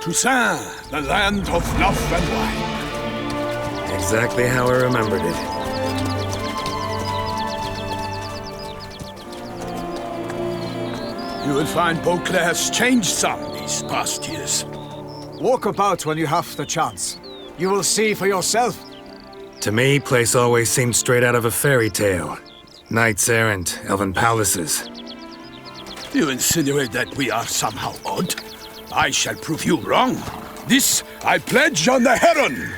Toussaint, the land of love and wine. Exactly how I remembered it. You will find Beauclair has changed some these past years. Walk about when you have the chance. You will see for yourself. To me, place always seemed straight out of a fairy tale. Knights errant, elven palaces. You insinuate that we are somehow odd? I shall prove you wrong. This I pledge on the Heron!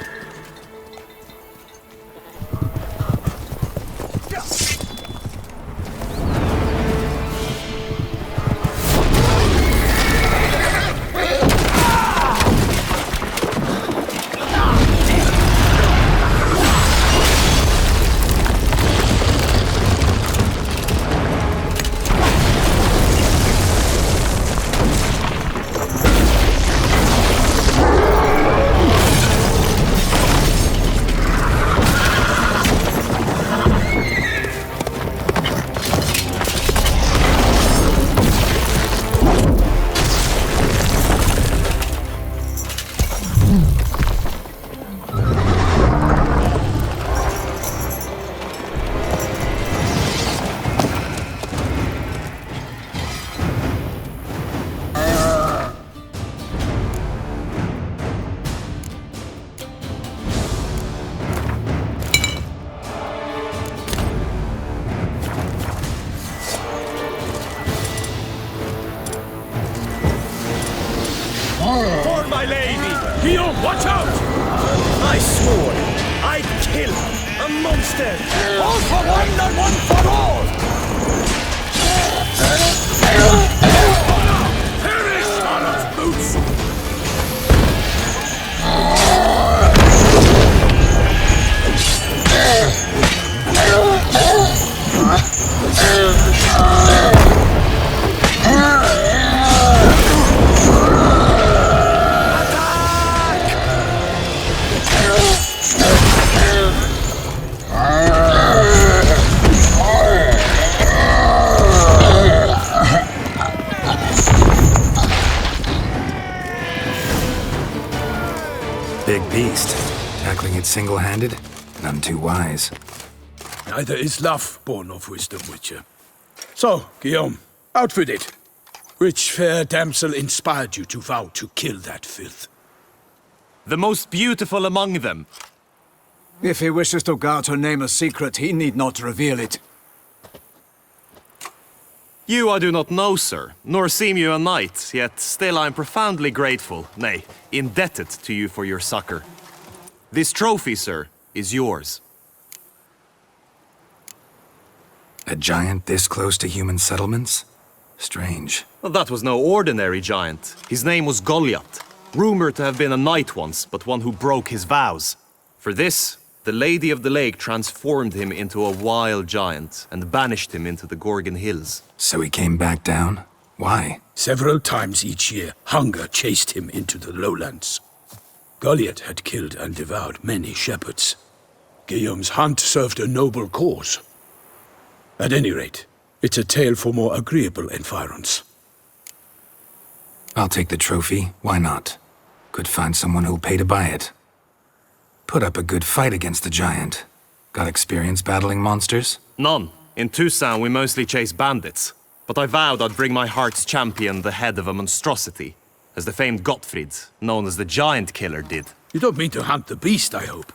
For my lady! Guillaume, watch out! I swore I'd kill a monster! All for one and one for all! Perish, son of boots! Big beast. Tackling it single-handed? None too wise. Neither is love born of wisdom, Witcher. So, Guillaume, out with it. Which fair damsel inspired you to vow to kill that filth? The most beautiful among them. If he wishes to guard her name a secret, he need not reveal it. You I do not know, sir, nor seem you a knight, yet still I am profoundly grateful, nay, indebted to you for your succor. This trophy, sir, is yours. A giant this close to human settlements? Strange. Well, that was no ordinary giant. His name was Goliath, rumored to have been a knight once, but one who broke his vows. For this, the Lady of the Lake transformed him into a wild giant and banished him into the Gorgon Hills. So he came back down? Why? Several times each year, hunger chased him into the lowlands. Goliath had killed and devoured many shepherds. Guillaume's hunt served a noble cause. At any rate, it's a tale for more agreeable environs. I'll take the trophy. Why not? Could find someone who'll pay to buy it. Put up a good fight against the giant. Got experience battling monsters? None. In Toussaint we mostly chase bandits. But I vowed I'd bring my heart's champion the head of a monstrosity, as the famed Gottfried, known as the Giant Killer, did. You don't mean to hunt the beast, I hope.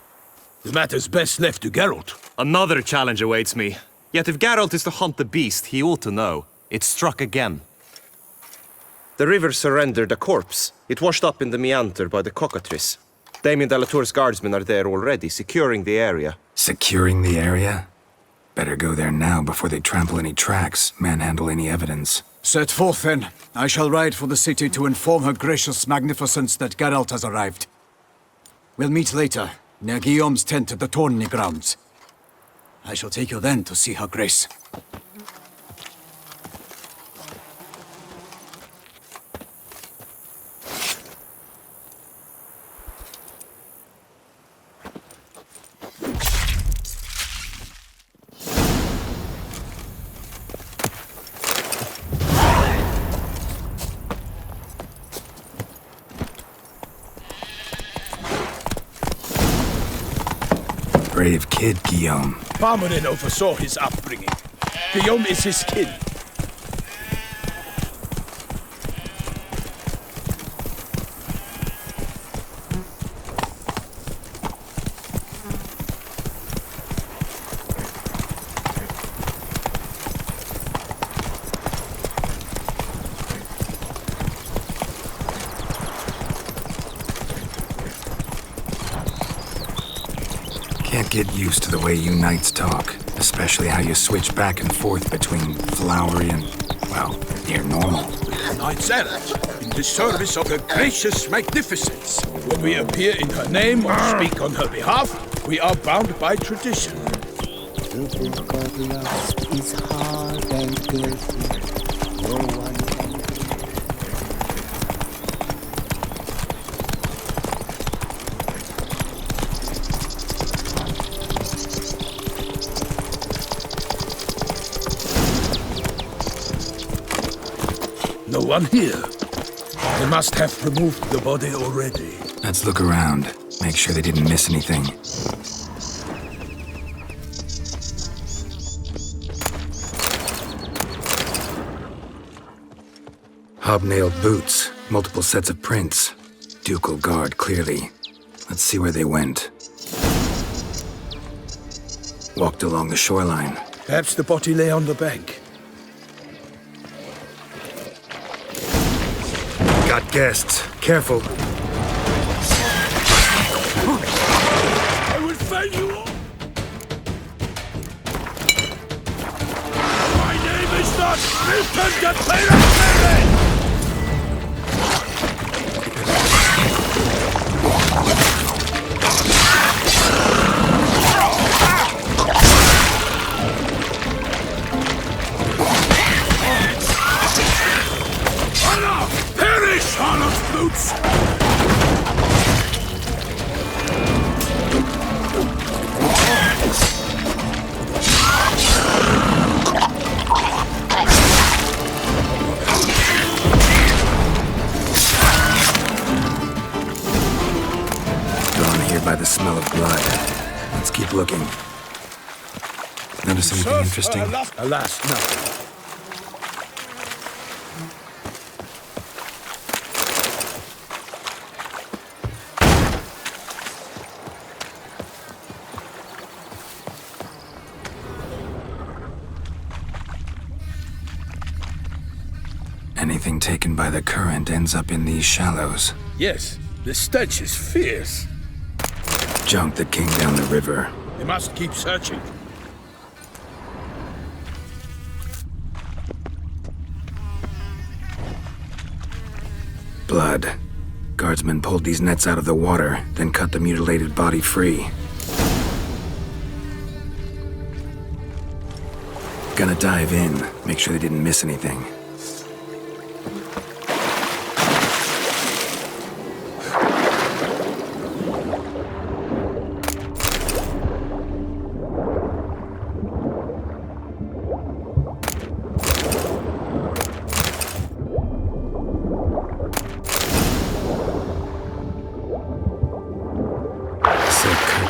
The matter's best left to Geralt. Another challenge awaits me. Yet if Geralt is to hunt the beast, he ought to know. It struck again. The river surrendered a corpse. It washed up in the meander by the cockatrice. Damien Delatour's guardsmen are there already, securing the area. Securing the area? Better go there now before they trample any tracks, manhandle any evidence. Set forth then. I shall ride for the city to inform her gracious magnificence that Geralt has arrived. We'll meet later, near Guillaume's tent at the Tourney grounds. I shall take you then to see her grace. brave kid, Guillaume. Parmarin oversaw his upbringing. Guillaume is his kin. Can't get used to the way you knights talk, especially how you switch back and forth between flowery and, well, near normal. Knights errant, in the service of the gracious magnificence. When we appear in her name or speak on her behalf, we are bound by tradition. The book of lust is hard and filthy. No one can do. No one here. They must have removed the body already. Let's look around. Make sure they didn't miss anything. Hobnailed boots, multiple sets of prints. Ducal guard, clearly. Let's see where they went. Walked along the shoreline. Perhaps the body lay on the bank. Got guests. Careful. I will fail you all! My name is not Milton de Peyre! Perish, Harlot boots! Drawn here by the smell of blood. Let's keep looking. Notice anything interesting? Alas, nothing. Anything taken by the current ends up in these shallows. Yes, the stench is fierce. Junk that came down the river. We must keep searching. Blood. Guardsmen pulled these nets out of the water, then cut the mutilated body free. Gonna dive in, make sure they didn't miss anything.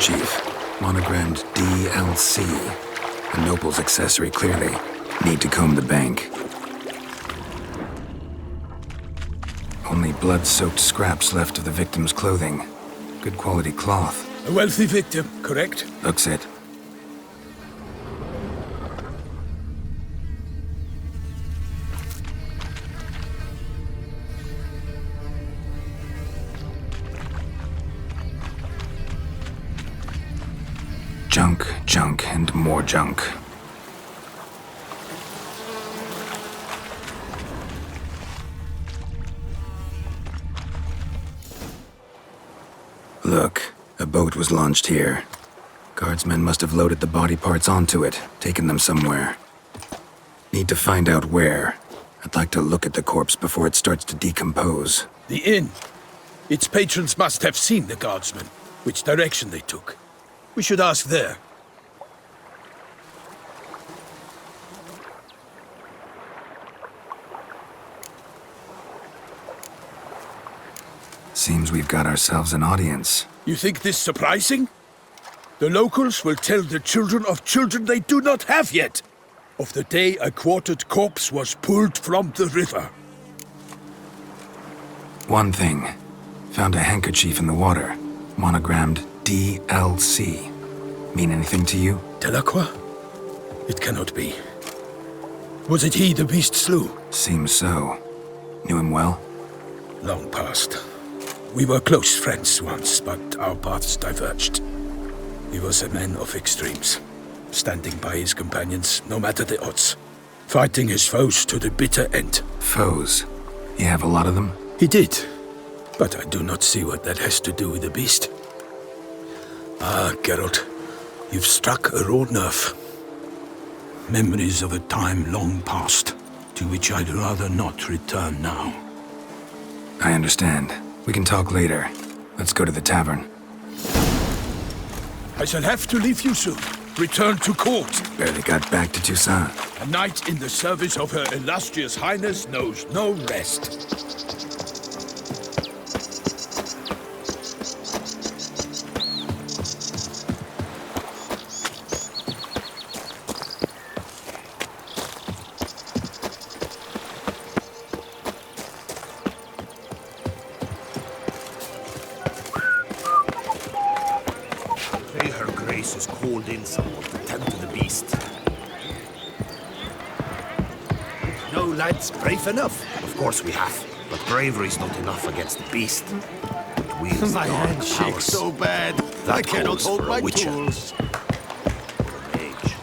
Kerchief, monogrammed DLC. A noble's accessory, clearly. Need to comb the bank. Only blood-soaked scraps left of the victim's clothing. Good quality cloth. A wealthy victim, correct? Looks it. Junk, junk, and more junk. Look, a boat was launched here. Guardsmen must have loaded the body parts onto it, taken them somewhere. Need to find out where. I'd like to look at the corpse before it starts to decompose. The inn. Its patrons must have seen the guardsmen, which direction they took. We should ask there. Seems we've got ourselves an audience. You think this surprising? The locals will tell the children of children they do not have yet, of the day a quartered corpse was pulled from the river. One thing. Found a handkerchief in the water, monogrammed DLC. Mean anything to you? Delacroix? It cannot be. Was it he the beast slew? Seems so. Knew him well? Long past. We were close friends once, but our paths diverged. He was a man of extremes, standing by his companions, no matter the odds. Fighting his foes to the bitter end. Foes? You have a lot of them? He did. But I do not see what that has to do with the beast. Ah, Geralt, you've struck a raw nerve. Memories of a time long past, to which I'd rather not return now. I understand. We can talk later. Let's go to the tavern. I shall have to leave you soon. Return to court. Barely got back to Toussaint. A knight in the service of Her Illustrious Highness knows no rest. Is called in someone to tend to the beast. No lads brave enough? Of course we have, but bravery is not enough against the beast. It wields My dark hand shakes powers. so bad, That I cannot calls hold for a my witcher. tools. Or a mage.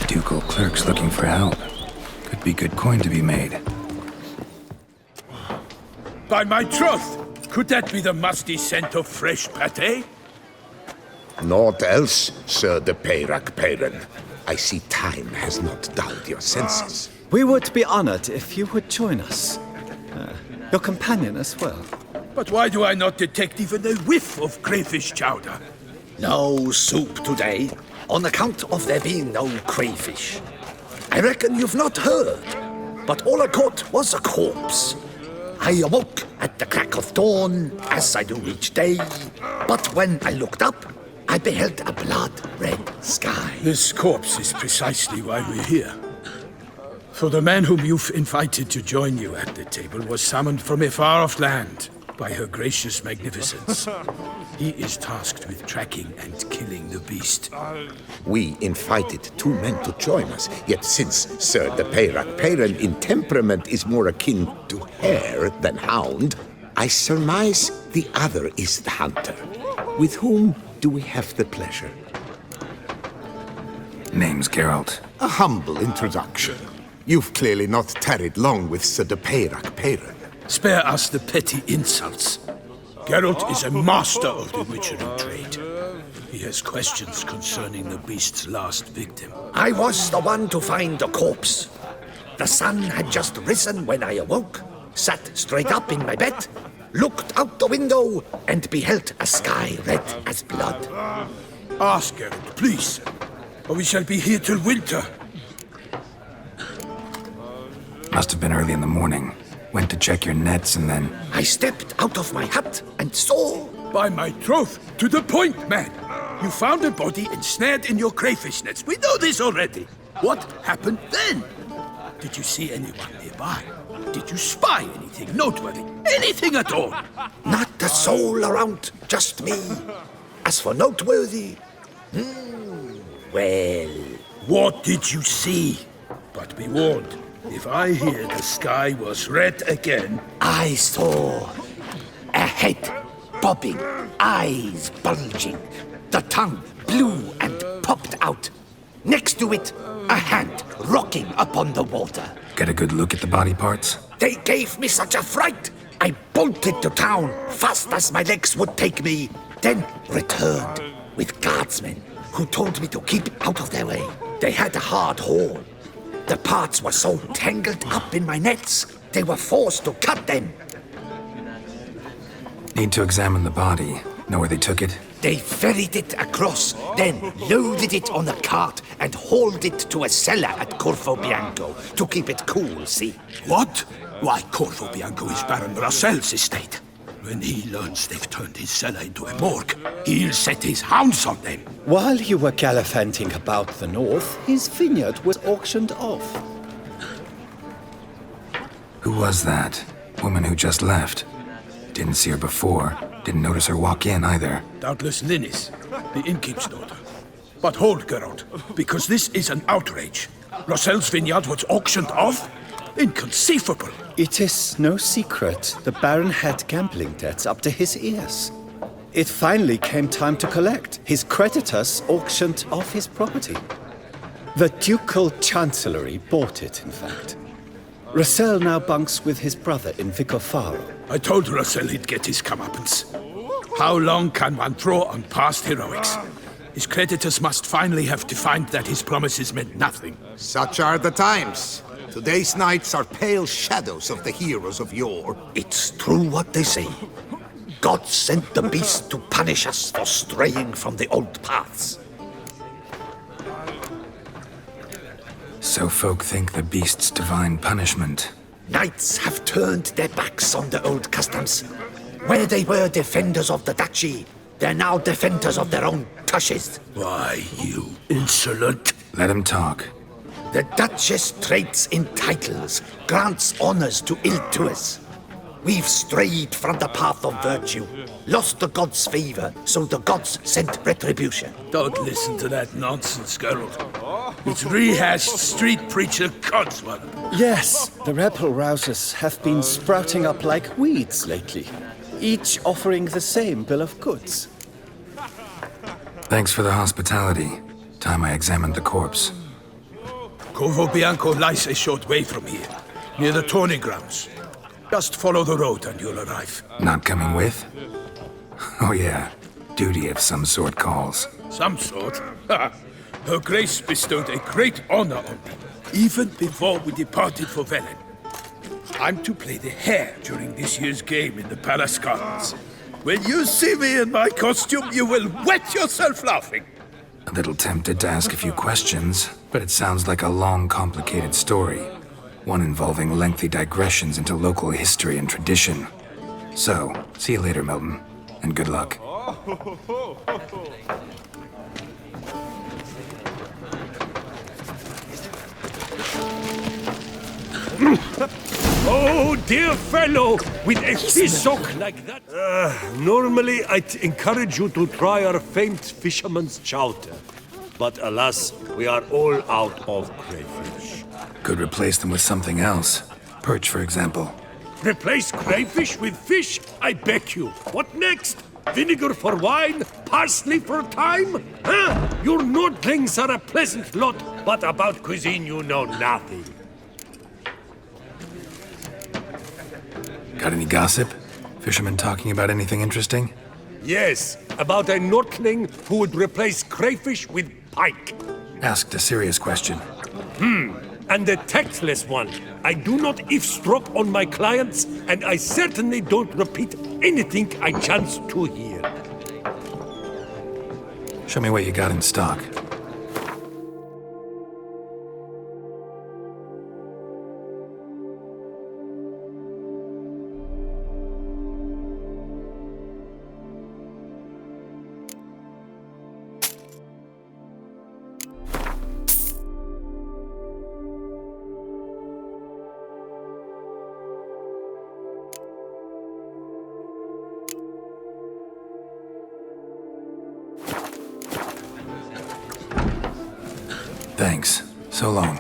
Ducal clerks looking for help. Could be good coin to be made. By my troth! Could that be the musty scent of fresh pâté? Naught else, Sir de Peyrac-Peyran. I see time has not dulled your senses. We would be honored if you would join us. Your companion as well. But why do I not detect even a whiff of crayfish chowder? No soup today, on account of there being no crayfish. I reckon you've not heard, but all I caught was a corpse. I awoke at the crack of dawn, as I do each day, but when I looked up, I beheld a blood-red sky. This corpse is precisely why we're here. For the man whom you've invited to join you at the table was summoned from a far-off land by her gracious magnificence. He is tasked with tracking and killing the beast. We invited two men to join us, yet since Sir de Peyrac-Peyran in temperament is more akin to hare than hound, I surmise the other is the hunter. With whom do we have the pleasure? Name's Geralt. A humble introduction. You've clearly not tarried long with Sir de Peyrac-Peyran. Spare us the petty insults. Geralt is a master of the witchery trade. He has questions concerning the beast's last victim. I was the one to find the corpse. The sun had just risen when I awoke, sat straight up in my bed, looked out the window, and beheld a sky red as blood. Ask Geralt, please, or we shall be here till winter. Must have been early in the morning. Went to check your nets and then... I stepped out of my hut and saw... By my troth, to the point, man. You found a body ensnared in your crayfish nets. We know this already. What happened then? Did you see anyone nearby? Did you spy anything noteworthy? Anything at all? Not a soul around, just me. As for noteworthy... well... What did you see? But be warned, if I hear the sky was red again... I saw a head bobbing, eyes bulging, the tongue blue and popped out. Next to it, a hand rocking upon the water. Get a good look at the body parts? They gave me such a fright. I bolted to town fast as my legs would take me, then returned with guardsmen who told me to keep out of their way. They had a hard haul. The parts were so tangled up in my nets, they were forced to cut them. Need to examine the body. Know where they took it? They ferried it across, then loaded it on a cart and hauled it to a cellar at Corvo Bianco to keep it cool, see? What? Why, Corvo Bianco is Baron Russell's estate. When he learns they've turned his cellar into a morgue, he'll set his hounds on them. While you were gallivanting about the north, his vineyard was auctioned off. Who was that? Woman who just left. Didn't see her before. Didn't notice her walk in either. Doubtless Linnis, the innkeep's daughter. But hold, Geralt, because this is an outrage. Russell's vineyard was auctioned off? Inconceivable. It is no secret the Baron had gambling debts up to his ears. It finally came time to collect. His creditors auctioned off his property. The ducal chancellery bought it, in fact. Russell now bunks with his brother in Vicofaro. I told Russell he'd get his comeuppance. How long can one throw on past heroics? His creditors must finally have defined that his promises meant nothing. Such are the times. Today's knights are pale shadows of the heroes of yore. It's true what they say. God sent the beast to punish us for straying from the old paths. So folk think the beast's divine punishment. Knights have turned their backs on the old customs. Where they were defenders of the duchy, they're now defenders of their own tushes. Why, you insolent... Let him talk. The Duchess trades in titles, grants honors to ill-doers. We've strayed from the path of virtue, lost the gods' favor, so the gods sent retribution. Don't listen to that nonsense, Geralt. It's rehashed street preacher codswallop. Yes, the rebel rousers have been sprouting up like weeds lately, each offering the same bill of goods. Thanks for the hospitality. Time I examined the corpse. Corvo Bianco lies a short way from here, near the tourney grounds. Just follow the road and you'll arrive. Not coming with? Oh yeah, duty of some sort calls. Some sort? Her Grace bestowed a great honor on me, even before we departed for Velen. I'm to play the hare during this year's game in the palace gardens. When you see me in my costume, you will wet yourself laughing. A little tempted to ask a few questions, but it sounds like a long, complicated story. One involving lengthy digressions into local history and tradition. So, see you later, Milton, and good luck. Oh, dear fellow, with a fish-sock like that. Normally, I'd encourage you to try our famed fisherman's chowder. But alas, we are all out of crayfish. Could replace them with something else. Perch, for example. Replace crayfish with fish? I beg you. What next? Vinegar for wine? Parsley for thyme? Huh? Your Nordlings are a pleasant lot, but about cuisine you know nothing. Got any gossip? Fishermen talking about anything interesting? Yes, about a Nordling who would replace crayfish with pike. Asked a serious question. And a tactless one. I do not eavesdrop on my clients, and I certainly don't repeat anything I chance to hear. Show me what you got in stock. Thanks. So long.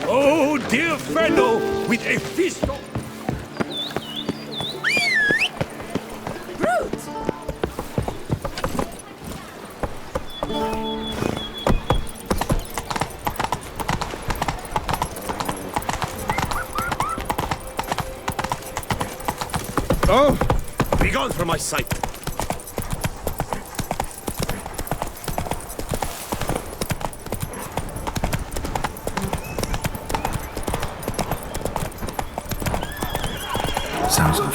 Oh, dear fellow, with a fist of... Oh! Begone from my sight!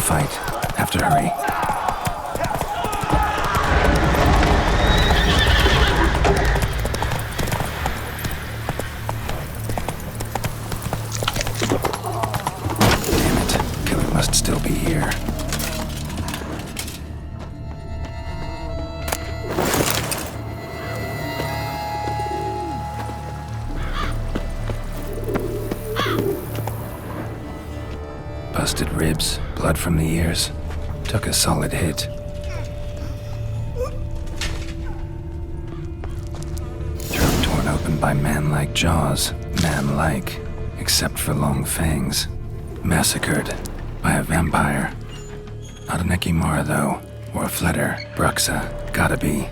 fight. Have to hurry. Damn it. Killer must still be here. Busted ribs, blood from the ears. Took a solid hit. Throat torn open by man-like jaws. Man-like, except for long fangs. Massacred by a vampire. Not an Ekimara, though, or a Fletter. Bruxa, gotta be.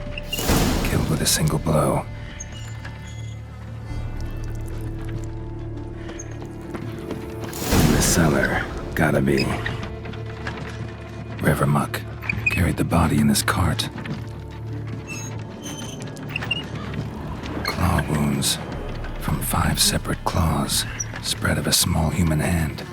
Killed with a single blow. In the cellar. Gotta be. River muck. Carried the body in this cart. Claw wounds. From 5 separate claws. Spread of a small human hand.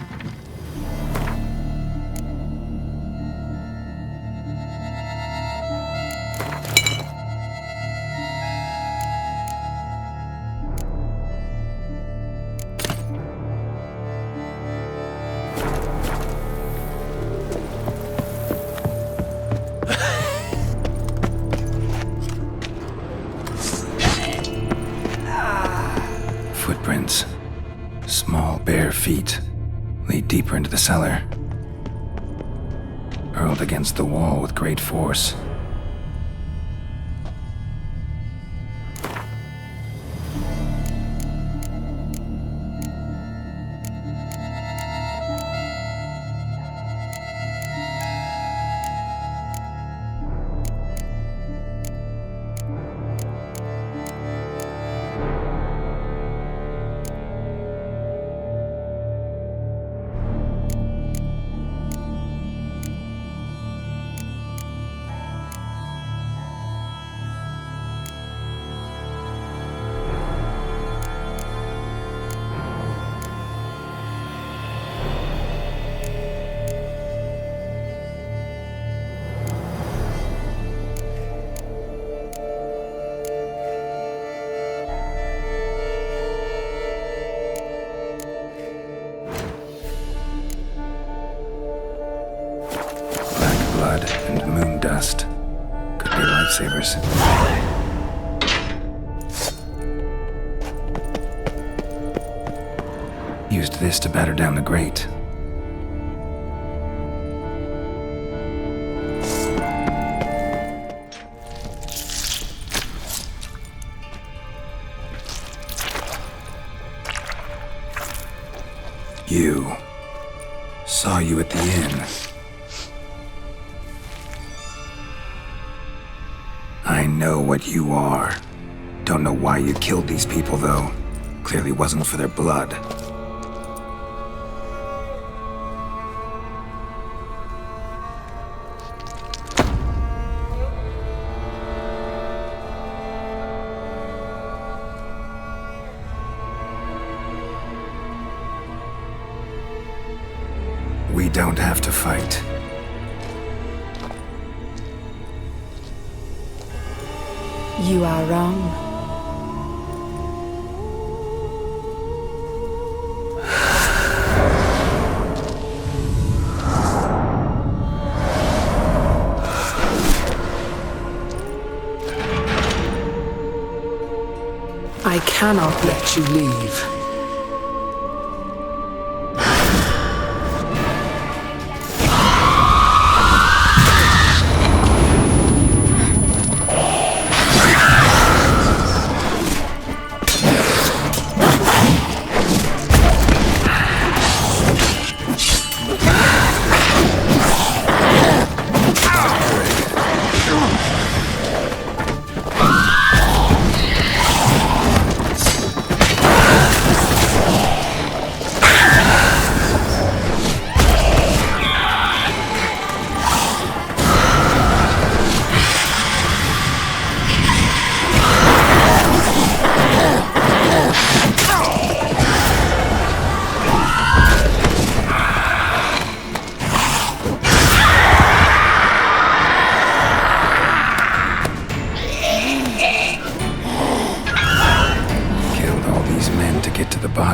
Footprints. Small, bare feet lead deeper into the cellar. Hurled against the wall with great force. Blood and moon dust. Could be lifesavers. Used this to batter down the grate. You. Saw you at the inn. I know what you are. Don't know why you killed these people, though. Clearly wasn't for their blood. We don't have to fight. You are wrong. I cannot let you leave.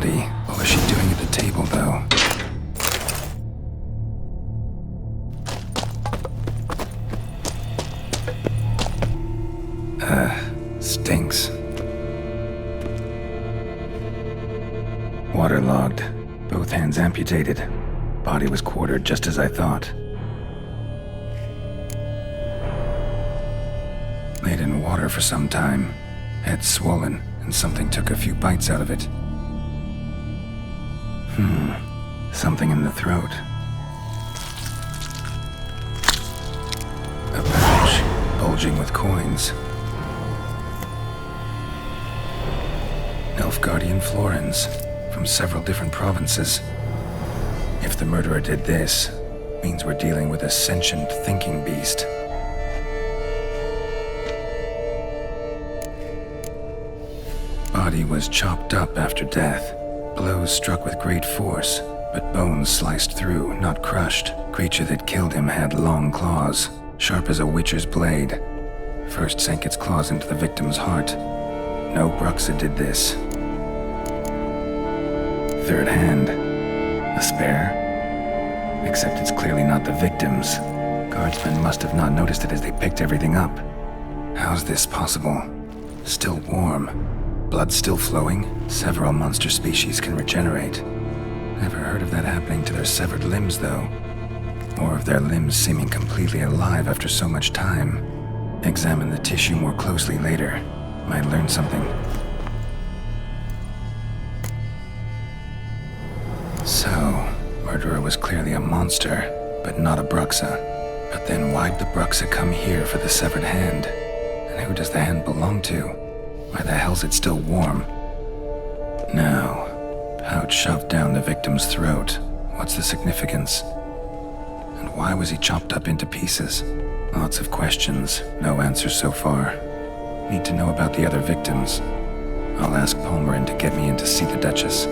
coffee. What was she doing at the table, though? Stinks. Waterlogged. Both hands amputated. Body was quartered just as I thought. Laid in water for some time. Head swollen, and something took a few bites out of it. Something in the throat. A pouch, bulging with coins. Nilfgaardian florins, from several different provinces. If the murderer did this, means we're dealing with a sentient thinking beast. Body was chopped up after death. Blows struck with great force, but bones sliced through, not crushed. Creature that killed him had long claws, sharp as a witcher's blade. First sank its claws into the victim's heart. No bruxa did this. Third hand. A spare? Except it's clearly not the victim's. Guardsmen must have not noticed it as they picked everything up. How's this possible? Still warm. Blood still flowing? Several monster species can regenerate. Never heard of that happening to their severed limbs, though. Or of their limbs seeming completely alive after so much time. Examine the tissue more closely later. Might learn something. So, murderer was clearly a monster, but not a bruxa. But then why'd the bruxa come here for the severed hand? And who does the hand belong to? Why the hell's it still warm? Now, pouch shoved down the victim's throat. What's the significance? And why was he chopped up into pieces? Lots of questions, no answers so far. Need to know about the other victims. I'll ask Palmerin to get me in to see the Duchess.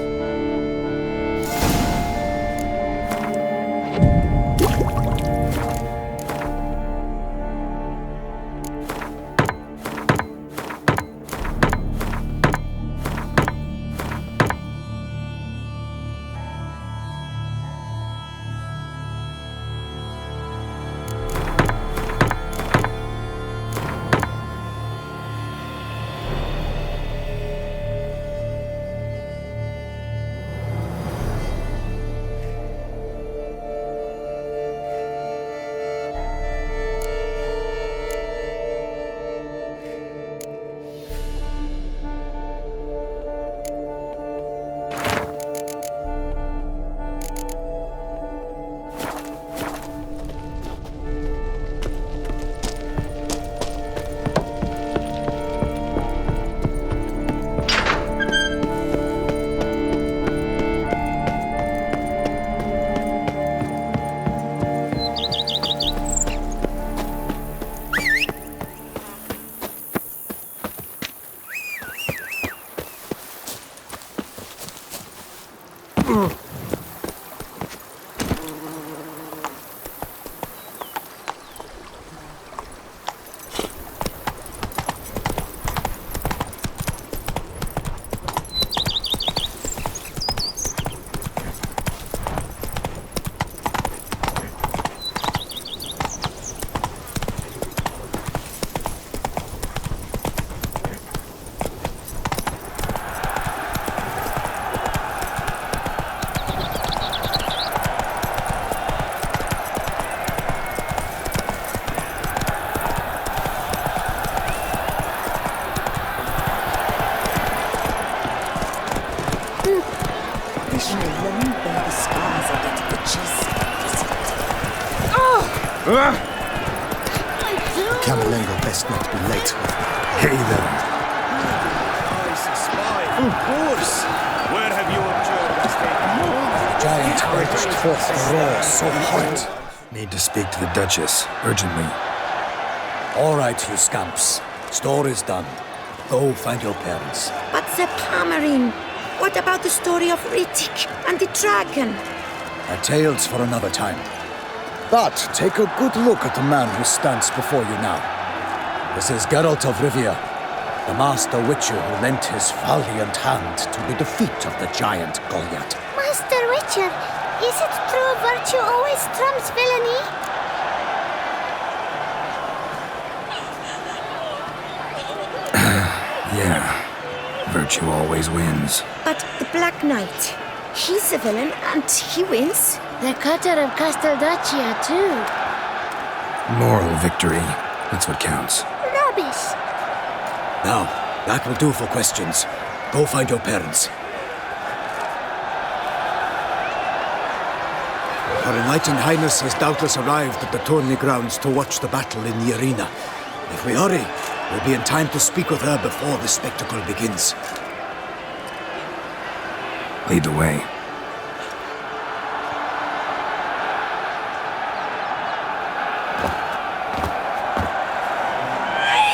Camerlengo best not be late. Hey there. Of course! Where have you observed us taken? Giant vanquished forth the roar so hot. Need to speak to the Duchess, urgently. All right, you scamps. Story's done. Go find your parents. But the Palmerin, what about the story of Riddick and the dragon? A tale's for another time. But take a good look at the man who stands before you now. This is Geralt of Rivia. the master witcher who lent his valiant hand to the defeat of the giant Goliath. Master Witcher, is it true virtue always trumps villainy? Yeah, virtue always wins. But the Black Knight, he's a villain and he wins. The cutter of Castelduccia, too. Moral victory, that's what counts. Rubbish. Now, that will do for questions. Go find your parents. Her Enlightened Highness has doubtless arrived at the tourney grounds to watch the battle in the arena. If we hurry, we'll be in time to speak with her before the spectacle begins. Lead the way.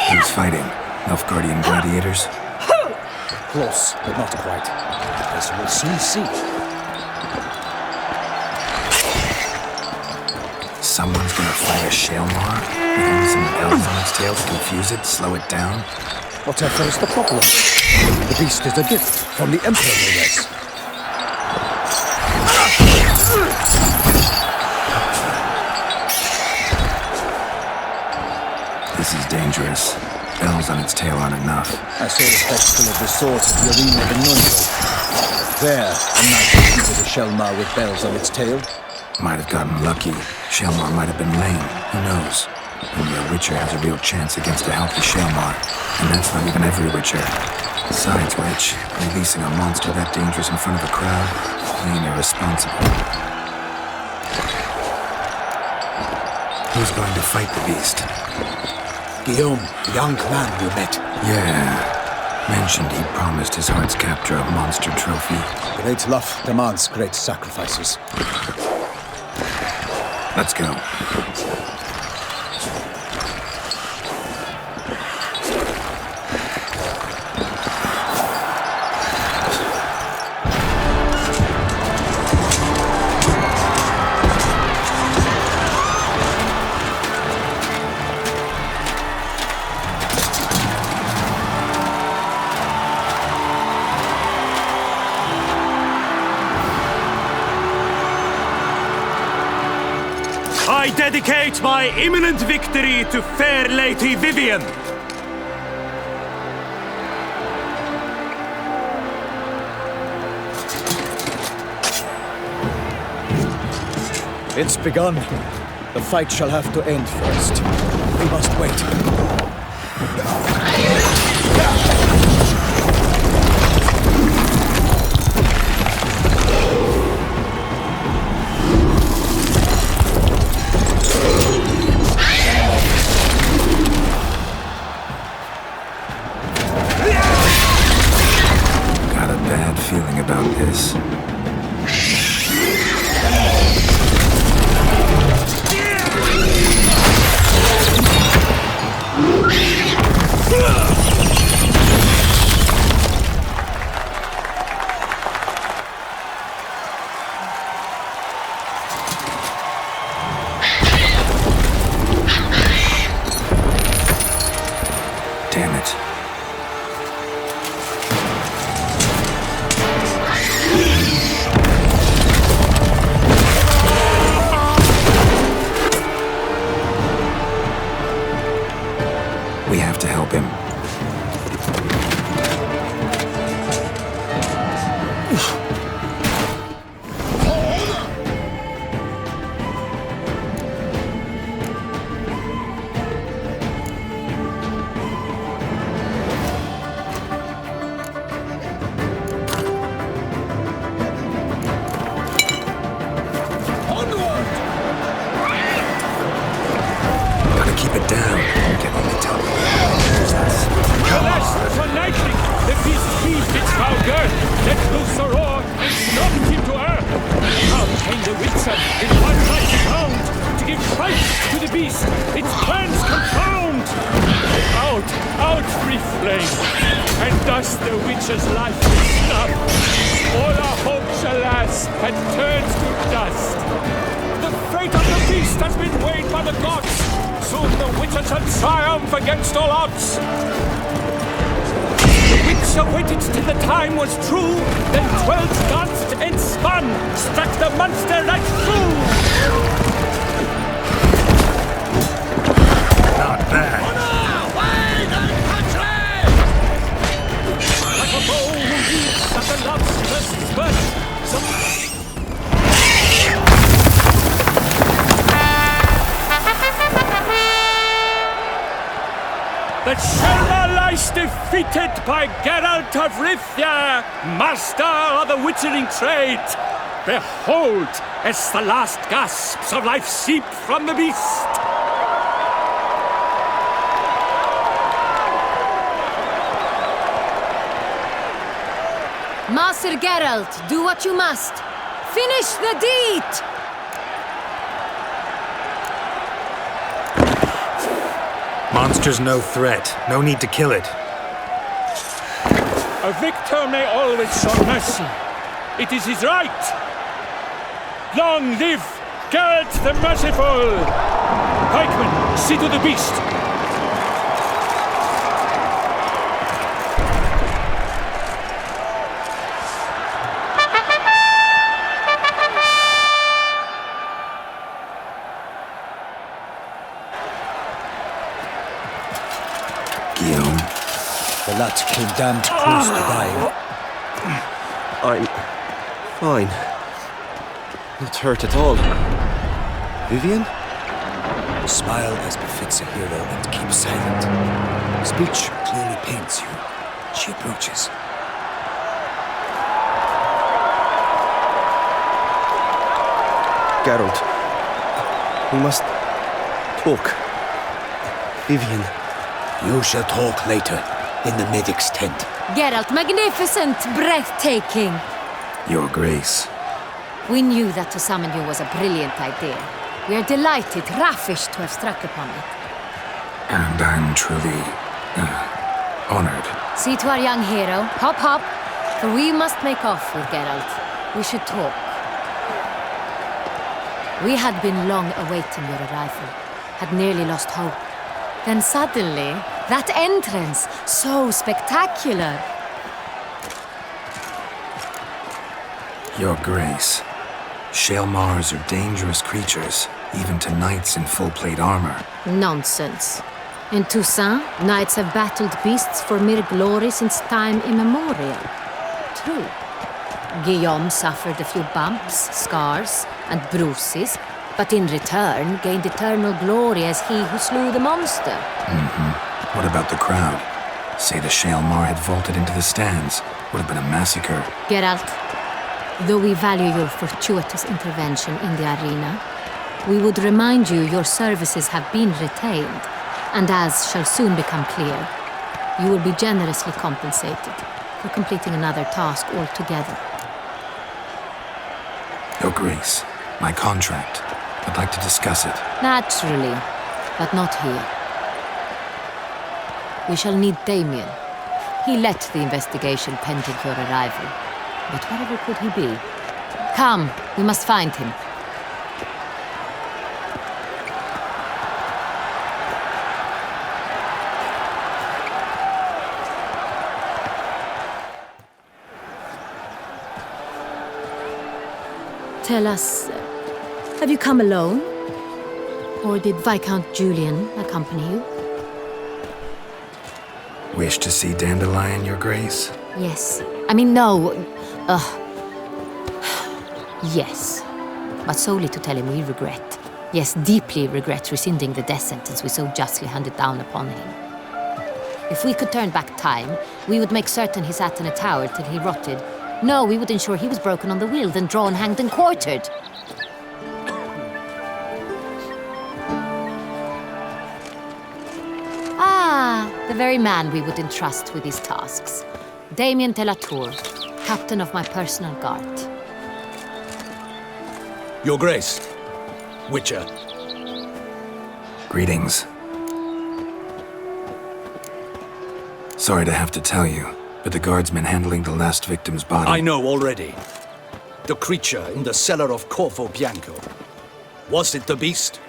Who's fighting? Nilfgaardian gladiators? Close, but not quite. As we'll soon see. Someone's gonna fight a Shalmar? With only some elves on its tail to confuse it, slow it down? Whatever is the problem? The beast is a gift from the Emperor, no less. This is dangerous. Bells on its tail aren't enough. I saw the spectacle of the swords at the arena of Nunio. There, a knight defeated a Shalmar with bells on its tail. Might have gotten lucky. Shalmar might have been lame. Who knows? Only a witcher has a real chance against a healthy Shalmar. And that's not even every witcher. Besides which, releasing a monster that dangerous in front of a crowd, plain irresponsible. Who's going to fight the beast? Guillaume, the young man you met. Yeah. Mentioned he promised his heart's captor a monster trophy. Great love demands great sacrifices. Let's go. I dedicate my imminent victory to fair Lady Vivian. It's begun. The fight shall have to end first. We must wait. Feeling about this. Damn it. We have to help him. Gotta keep it down. Get on the top. Alas, for lightning, the beast heaved its foul girth, let loose a roar, and knocked him to earth. Now came the Witcher in one mighty bound to give fight to the beast, its plans confound. Out, out, free flame, and thus the Witcher's life was snuffed. All our hopes, alas, had turned to dust. The fate of the beast has been weighed by the gods. Soon the Witcher shall triumph against all odds. bruxa waited till the time was true, then 12 danced and spun, struck the monster right through. Not bad. Like a bow who leaps at the love's first spurt. The Shelma lies defeated by Geralt of Rivia, master of the witchering trade. Behold, as the last gasps of life seep from the beast. Master Geralt, do what you must. Finish the deed! Monster's no threat. No need to kill it. A victor may always show mercy. It is his right. Long live Geralt the Merciful! Pikeman, see to the beast. Guillaume. The lad came damned close to dying. I'm fine. Not hurt at all. Vivian? Smile as befits a hero and keep silent. Speech clearly paints you. She approaches. Geralt. We must talk. Vivian. You shall talk later, in the medic's tent. Geralt, magnificent, breathtaking. Your Grace. We knew that to summon you was a brilliant idea. We are delighted, ravished to have struck upon it. And I'm truly honored. See to our young hero. Hop, hop. For we must make off with Geralt. We should talk. We had been long awaiting your arrival. Had nearly lost hope. Then suddenly, that entrance, so spectacular. Your Grace. Shaelmars are dangerous creatures, even to knights in full-plate armor. Nonsense. In Toussaint, knights have battled beasts for mere glory since time immemorial. True. Guillaume suffered a few bumps, scars, and bruises, but in return gained eternal glory as he who slew the monster. What about the crowd? Say the Shaelmar had vaulted into the stands. Would have been a massacre. Geralt, though we value your fortuitous intervention in the arena, we would remind you your services have been retained, and as shall soon become clear, you will be generously compensated for completing another task altogether. Your Grace, my contract. I'd like to discuss it. Naturally, but not here. We shall need Damien. He led the investigation pending your arrival. But wherever could he be? Come, we must find him. Tell us, have you come alone? Or did Viscount Julian accompany you? Wish to see Dandelion, Your Grace? Yes. I mean, no. Yes. But solely to tell him we regret. Yes, deeply regret rescinding the death sentence we so justly handed down upon him. If we could turn back time, we would make certain he sat in a tower till he rotted. No, we would ensure he was broken on the wheel, then drawn, hanged, and quartered. Ah, the very man we would entrust with these tasks. Damien Telatour, captain of my personal guard. Your Grace, Witcher. Greetings. Sorry to have to tell you, but the guardsman handling the last victim's body... I know already. The creature in the cellar of Corvo Bianco. Was it the beast?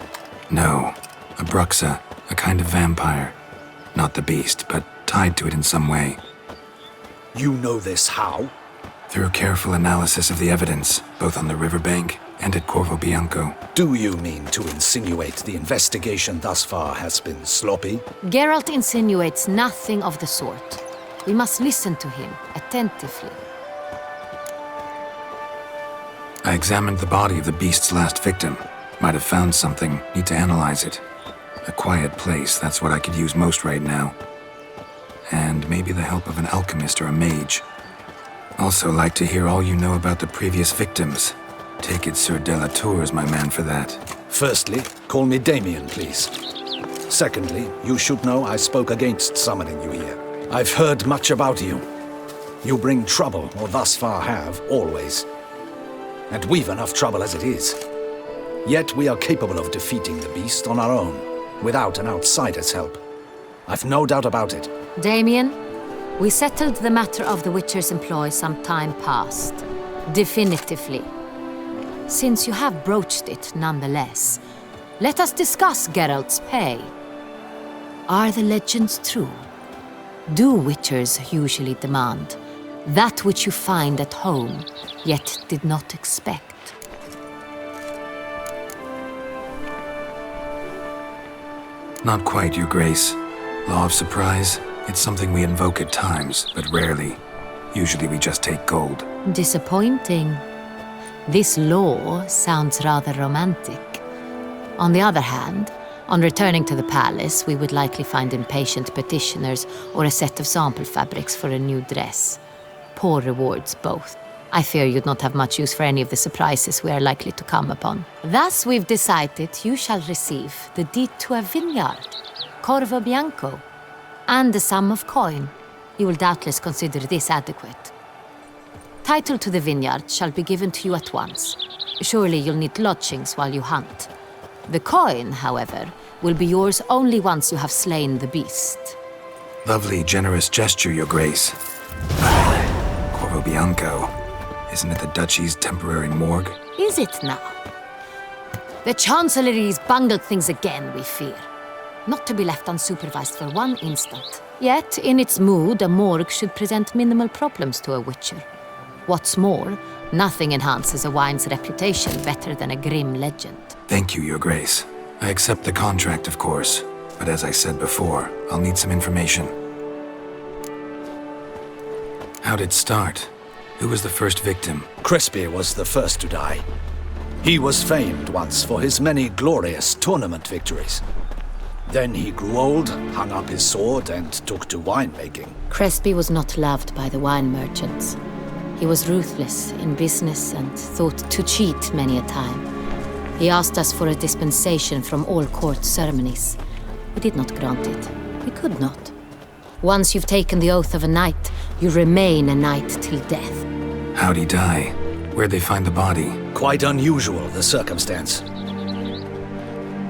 No. A bruxa, a kind of vampire. Not the beast, but tied to it in some way. You know this how? Through careful analysis of the evidence, both on the riverbank and at Corvo Bianco. Do you mean to insinuate the investigation thus far has been sloppy? Geralt insinuates nothing of the sort. We must listen to him attentively. I examined the body of the beast's last victim. Might have found something, need to analyze it. A quiet place, that's what I could use most right now. And maybe the help of an alchemist or a mage. Also like to hear all you know about the previous victims. Take it Sir Delatour is my man for that. Firstly, call me Damien, please. Secondly, you should know I spoke against summoning you here. I've heard much about you. You bring trouble, or thus far have, always. And we've enough trouble as it is. Yet we are capable of defeating the beast on our own, without an outsider's help. I've no doubt about it. Damien, we settled the matter of the Witcher's employ some time past. Definitively. Since you have broached it nonetheless, let us discuss Geralt's pay. Are the legends true? Do Witchers usually demand that which you find at home, yet did not expect? Not quite, Your Grace. Law of surprise, it's something we invoke at times, but rarely. Usually we just take gold. Disappointing. This law sounds rather romantic. On the other hand, on returning to the palace, we would likely find impatient petitioners or a set of sample fabrics for a new dress. Poor rewards, both. I fear you'd not have much use for any of the surprises we are likely to come upon. Thus, we've decided you shall receive the deed to a vineyard, Corvo Bianco, and a sum of coin. You will doubtless consider this adequate. Title to the vineyard shall be given to you at once. Surely you'll need lodgings while you hunt. The coin, however, will be yours only once you have slain the beast. Lovely, generous gesture, Your Grace. Corvo Bianco. Isn't it the duchy's temporary morgue? Is it now? The Chancellery's bungled things again, we fear. Not to be left unsupervised for one instant. Yet, in its mood, a morgue should present minimal problems to a Witcher. What's more, nothing enhances a wine's reputation better than a grim legend. Thank you, Your Grace. I accept the contract, of course. But as I said before, I'll need some information. How'd it start? Who was the first victim? Crespi was the first to die. He was famed once for his many glorious tournament victories. Then he grew old, hung up his sword, and took to winemaking. Crespi was not loved by the wine merchants. He was ruthless in business and thought to cheat many a time. He asked us for a dispensation from all court ceremonies. We did not grant it. We could not. Once you've taken the oath of a knight, you remain a knight till death. How'd he die? Where'd they find the body? Quite unusual, the circumstance.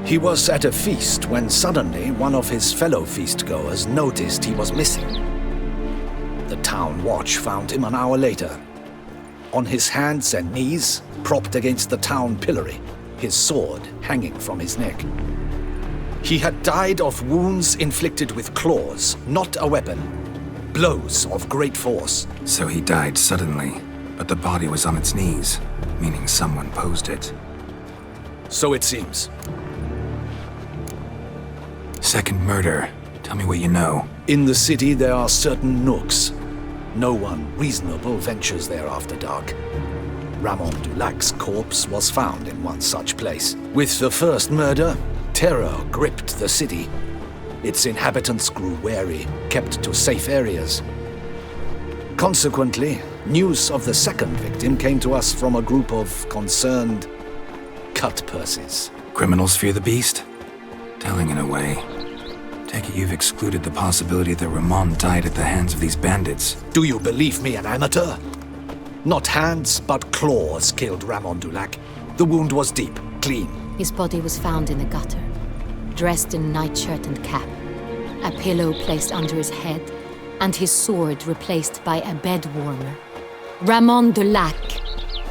He was at a feast when suddenly one of his fellow feastgoers noticed he was missing. The town watch found him an hour later. On his hands and knees, propped against the town pillory, his sword hanging from his neck. He had died of wounds inflicted with claws, not a weapon. Blows of great force. So he died suddenly, but the body was on its knees, meaning someone posed it. So it seems. Second murder. Tell me what you know. In the city there are certain nooks. No one reasonable ventures there after dark. Ramon Dulac's corpse was found in one such place. With the first murder, terror gripped the city. Its inhabitants grew wary, kept to safe areas. Consequently, news of the second victim came to us from a group of concerned cut-purses. Criminals fear the beast? Telling in a way. Take it you've excluded the possibility that Ramon died at the hands of these bandits. Do you believe me an amateur? Not hands, but claws killed Ramon Dulac. The wound was deep, clean. His body was found in the gutter, dressed in nightshirt and cap, a pillow placed under his head, and his sword replaced by a bed warmer. Ramon Dulac,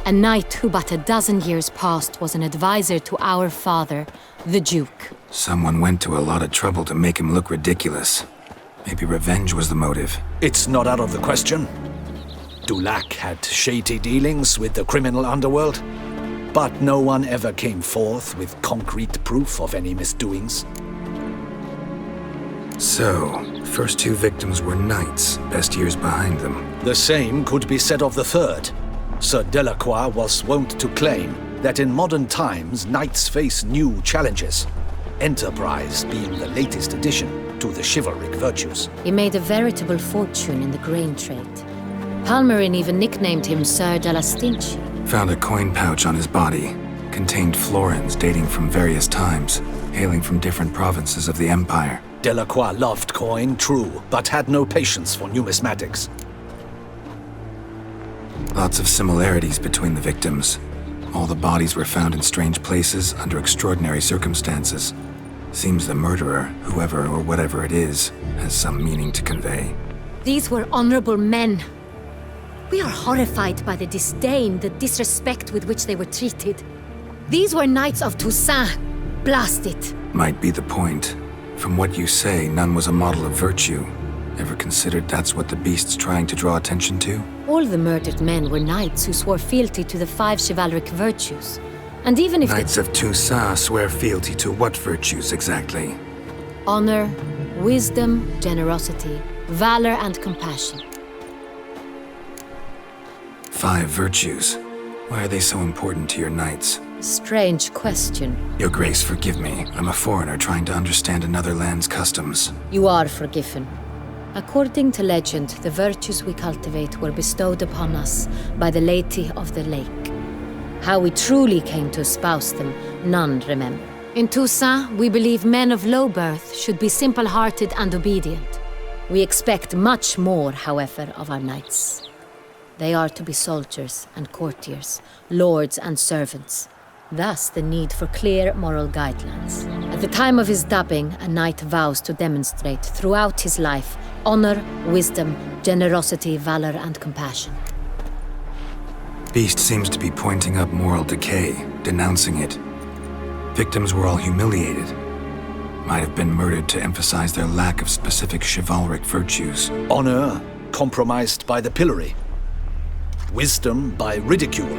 a knight who but a dozen years past was an advisor to our father, the Duke. Someone went to a lot of trouble to make him look ridiculous. Maybe revenge was the motive. It's not out of the question. Dulac had shady dealings with the criminal underworld, but no one ever came forth with concrete proof of any misdoings. So, first two victims were knights, best years behind them. The same could be said of the third. Sir Delacroix was wont to claim that in modern times knights face new challenges, enterprise being the latest addition to the chivalric virtues. He made a veritable fortune in the grain trade. Palmerin even nicknamed him Sir de la Stinchi. Found a coin pouch on his body. Contained florins dating from various times, hailing from different provinces of the Empire. Delacroix loved coin, true, but had no patience for numismatics. Lots of similarities between the victims. All the bodies were found in strange places under extraordinary circumstances. Seems the murderer, whoever or whatever it is, has some meaning to convey. These were honorable men. We are horrified by the disdain, the disrespect with which they were treated. These were knights of Toussaint. Blast it. Might be the point. From what you say, none was a model of virtue. Ever considered that's what the beast's trying to draw attention to? All the murdered men were knights who swore fealty to the 5 chivalric virtues. And even if Knights of Toussaint swear fealty to what virtues exactly? honor, wisdom, generosity, valor, and compassion. 5 virtues. Why are they so important to your knights? Strange question. Your Grace, forgive me. I'm a foreigner trying to understand another land's customs. You are forgiven. According to legend, the virtues we cultivate were bestowed upon us by the Lady of the Lake. How we truly came to espouse them, none remember. In Toussaint, we believe men of low birth should be simple-hearted and obedient. We expect much more, however, of our knights. They are to be soldiers and courtiers, lords and servants. Thus, the need for clear moral guidelines. At the time of his dubbing, a knight vows to demonstrate throughout his life honor, wisdom, generosity, valor, and compassion. Beast seems to be pointing up moral decay, denouncing it. Victims were all humiliated. Might have been murdered to emphasize their lack of specific chivalric virtues. Honor compromised by the pillory. Wisdom by ridicule.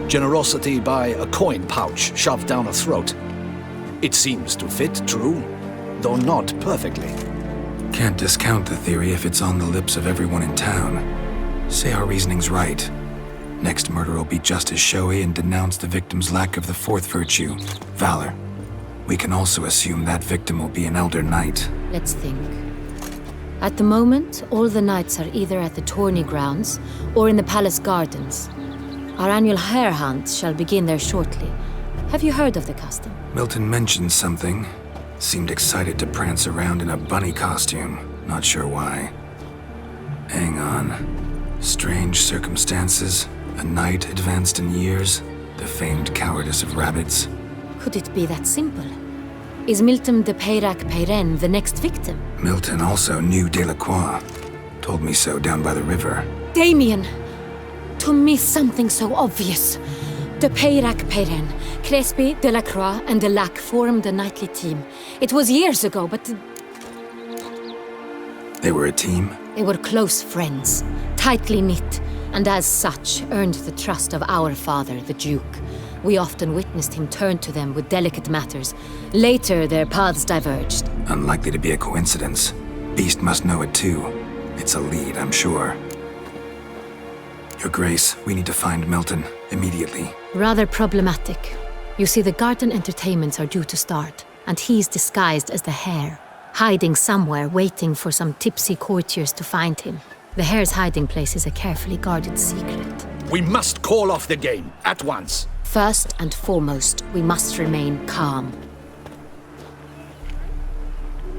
Generosity by a coin pouch shoved down a throat. It seems to fit, true, though not perfectly. Can't discount the theory if it's on the lips of everyone in town. Say our reasoning's right. Next murder will be just as showy and denounce the victim's lack of the 4th virtue, valor. We can also assume that victim will be an elder knight. Let's think. At the moment, all the knights are either at the tourney grounds or in the palace gardens. Our annual hare hunt shall begin there shortly. Have you heard of the custom? Milton mentioned something. Seemed excited to prance around in a bunny costume. Not sure why. Hang on. Strange circumstances. A knight advanced in years. The famed cowardice of rabbits. Could it be that simple? Is Milton de Peyrac-Peyren the next victim? Milton also knew Delacroix. Told me so down by the river. Damien! To me, something so obvious. De Peyrac-Peyren, Crespi, Delacroix, and Delac formed a knightly team. It was years ago, but... They were a team? They were close friends, tightly knit, and as such earned the trust of our father, the Duke. We often witnessed him turn to them with delicate matters. Later, their paths diverged. Unlikely to be a coincidence. Beast must know it too. It's a lead, I'm sure. Your Grace, we need to find Milton, immediately. Rather problematic. You see, the garden entertainments are due to start, and he's disguised as the hare, hiding somewhere, waiting for some tipsy courtiers to find him. The hare's hiding place is a carefully guarded secret. We must call off the game, at once. First and foremost, we must remain calm.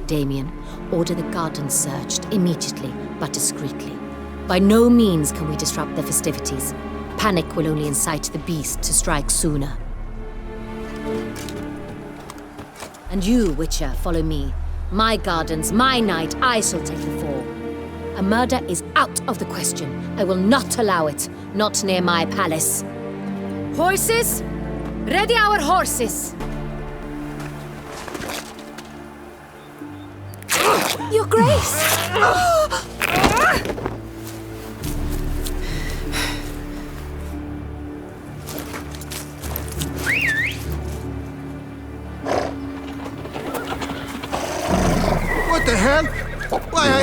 Damien, order the garden searched immediately, but discreetly. By no means can we disrupt the festivities. Panic will only incite the beast to strike sooner. And you, Witcher, follow me. My gardens, my night, I shall take the fall. A murder is out of the question. I will not allow it, not near my palace. Horses! Ready our horses! Your Grace!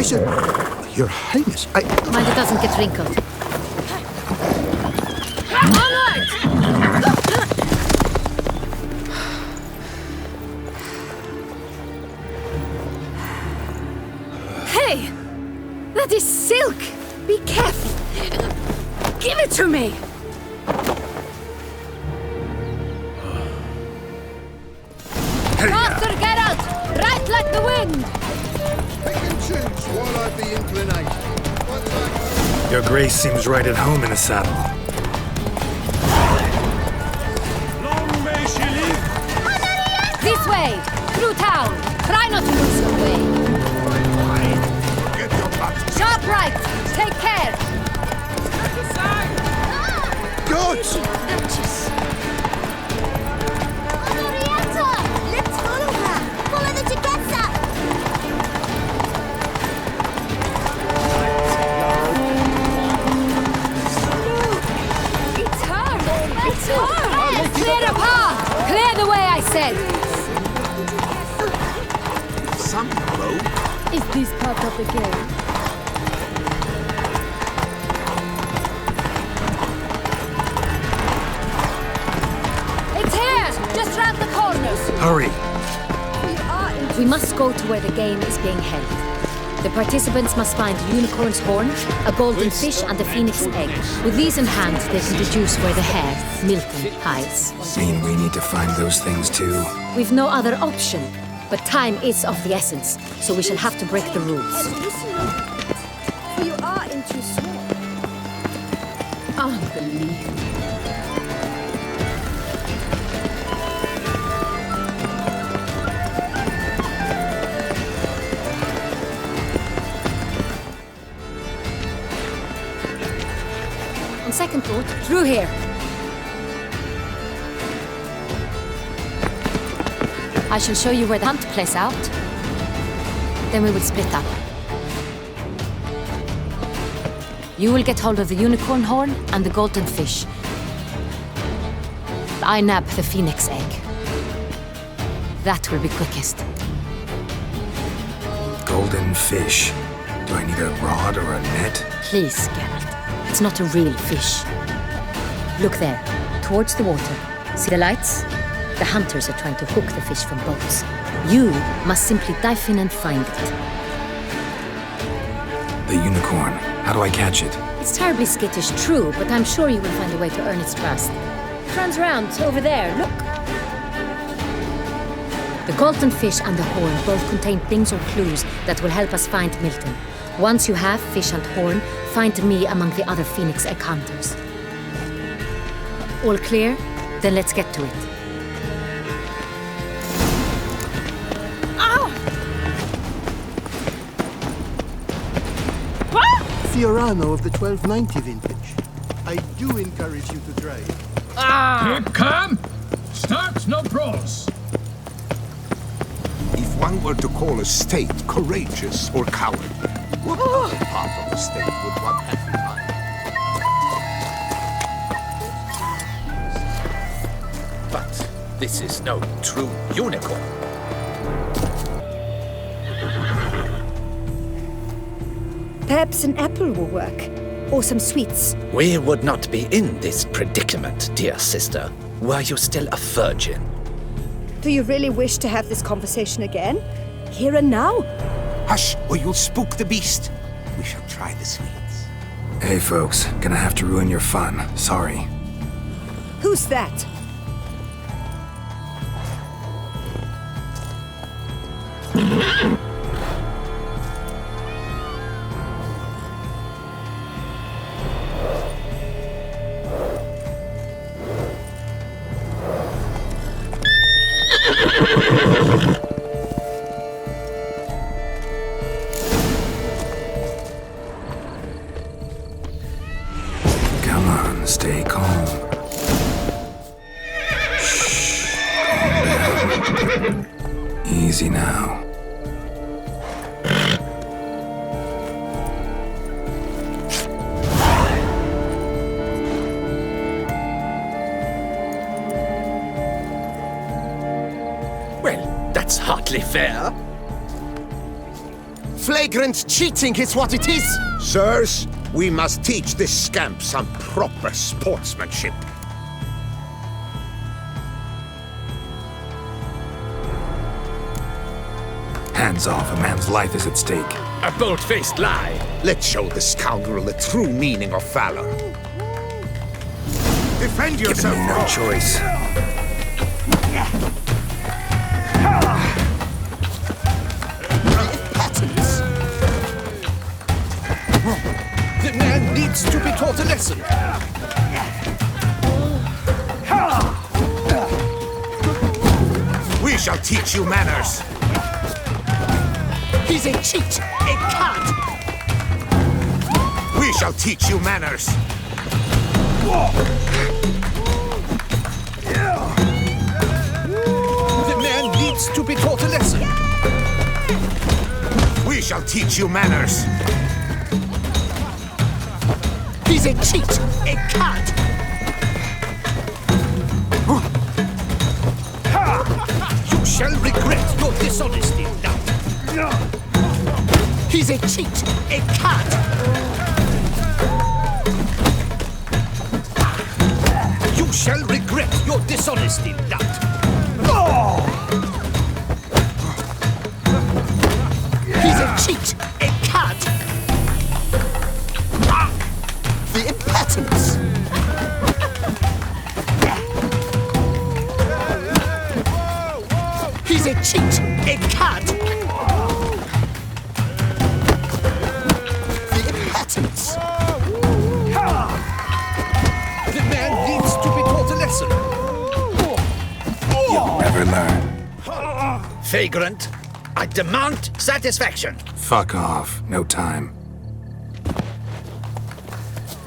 Your Highness, Mind it doesn't get wrinkled. Onward! Hey! That is silk! Be careful! Give it to me! Faster, Geralt! Right like the wind! I can choose while I be inclination. Your Grace seems right at home in a saddle. Long may she live! This way! Through town! Try not to lose your way! Get your butt. Sharp right! Take care! Good! Let's follow her! Follow the Chiketsa! It's her! It's her! Clear the path! Clear the way, I said! some road. Is this part of the game? It's here! Just round the corners! Hurry! We must go to where the game is being held. The participants must find a unicorn's horn, a golden fish, and a phoenix egg. With these in hand, they can deduce where the hare, Milton, hides. Mean we need to find those things too? We've no other option, but time is of the essence, so we shall have to break the rules. For you are in Toussaint. Unbelievable. On second thought, through here. I shall show you where the hunt plays out. Then we will split up. You will get hold of the unicorn horn and the golden fish. I nab the phoenix egg. That will be quickest. Golden fish. Do I need a rod or a net? Please, Geralt. It's not a real fish. Look there, towards the water. See the lights? The hunters are trying to hook the fish from boats. You must simply dive in and find it. The unicorn. How do I catch it? It's terribly skittish, true, but I'm sure you will find a way to earn its trust. It runs round, over there, look. The golden fish and the horn both contain things or clues that will help us find Milton. Once you have fish and horn, find me among the other phoenix egg hunters. All clear? Then let's get to it. Fiorano of the 1290 vintage. I do encourage you to drive. Keep calm! Start no brawls! If one were to call a state courageous or cowardly, what other part of the state would one have in mind? But this is no true unicorn. Perhaps an apple will work. Or some sweets. We would not be in this predicament, dear sister, were you still a virgin. Do you really wish to have this conversation again? Here and now? Hush, or you'll spook the beast. We shall try the sweets. Hey folks, gonna have to ruin your fun. Sorry. Who's that? Come on, stay calm. Shh. Calm down. Easy now. Well, that's hardly fair. Flagrant cheating is what it is! Sirs, we must teach this scamp some proper sportsmanship. Hands off, a man's life is at stake. A bold-faced lie. Let's show the scoundrel the true meaning of valor. Defend yourself! Given me no choice. Patents! The man needs to be taught a lesson. We shall teach you manners. He's a cheat, a cad. We shall teach you manners. The man needs to be taught a lesson. We shall teach you manners. He's a cheat, a cad. You shall regret your dishonesty now. He's a cheat, a cad. You shall regret your dishonesty now. He's a cheat, a cad. The impotence. He's a cheat, a cad. The impotence. The man needs to be taught a lesson. You'll never learn. Vagrant, I demand satisfaction. Fuck off. No time.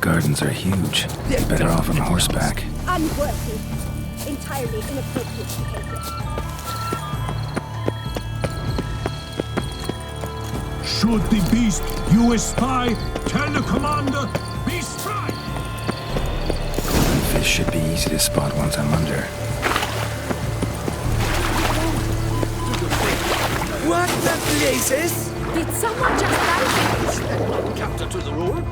Gardens are huge. Better off on horseback. Unworthy. Entirely inappropriate behavior. Should the beast you espy, tell the commander, be strike! Fish should be easy to spot once I'm under. What the blazes? Did someone just die? Counter to the rule.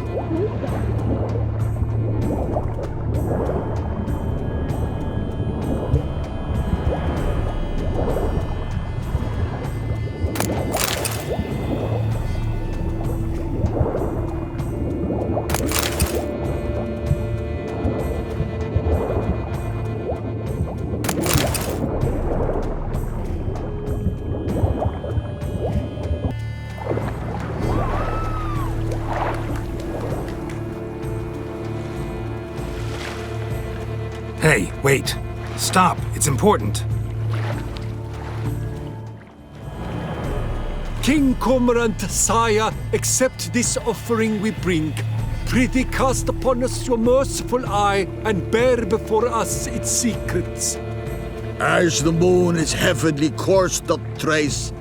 Hey, wait. Stop. It's important. King Cormorant, sire, accept this offering we bring. Prithee cast upon us your merciful eye, and bear before us its secrets. As the moon is heavenly coursed up trace,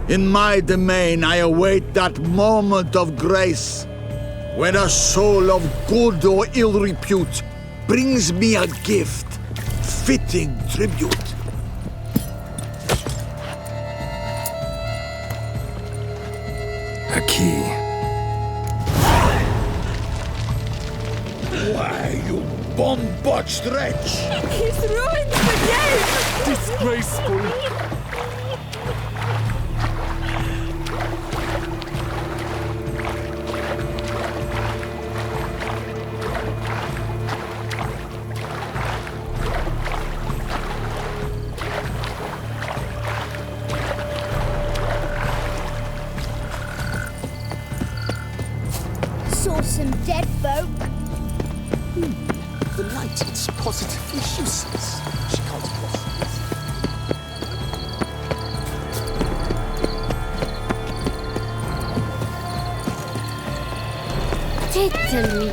in my domain I await that moment of grace, when a soul of good or ill repute brings me a gift, fitting tribute. A key. Why, you bomb-botched wretch! He's ruined the game! Disgraceful! Saw some dead folk. The light is positively useless. She can't possibly. Tiddly.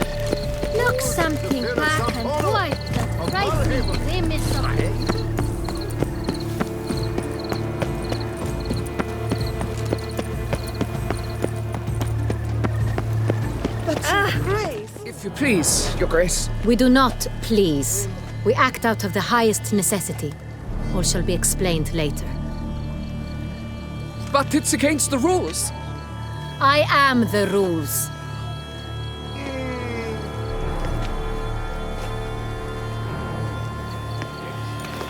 Look something black and white that frightens the miss of If you please, Your Grace. We do not please. We act out of the highest necessity. All shall be explained later. But it's against the rules. I am the rules.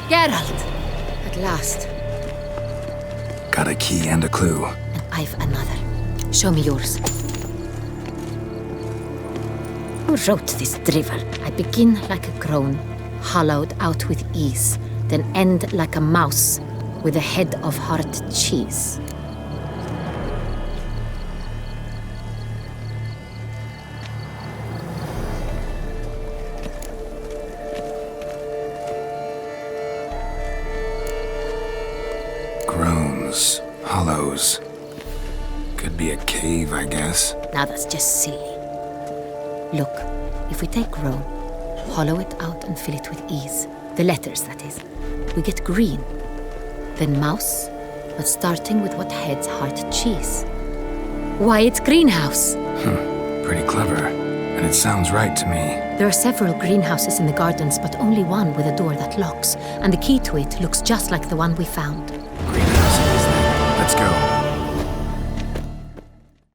Geralt! At last. Got a key and a clue. And I've another. Show me yours. Who wrote this drivel? I begin like a crone, hollowed out with ease, then end like a mouse with a head of hard cheese. Groans, hollows. Could be a cave, I guess. Now that's just silly. Look, if we take groan, hollow it out and fill it with ease, the letters, that is, we get green. Then mouse, but starting with what heads hard cheese. Why, it's greenhouse. Pretty clever. And it sounds right to me. There are several greenhouses in the gardens, but only one with a door that locks, and the key to it looks just like the one we found. Greenhouse it is then. Let's go.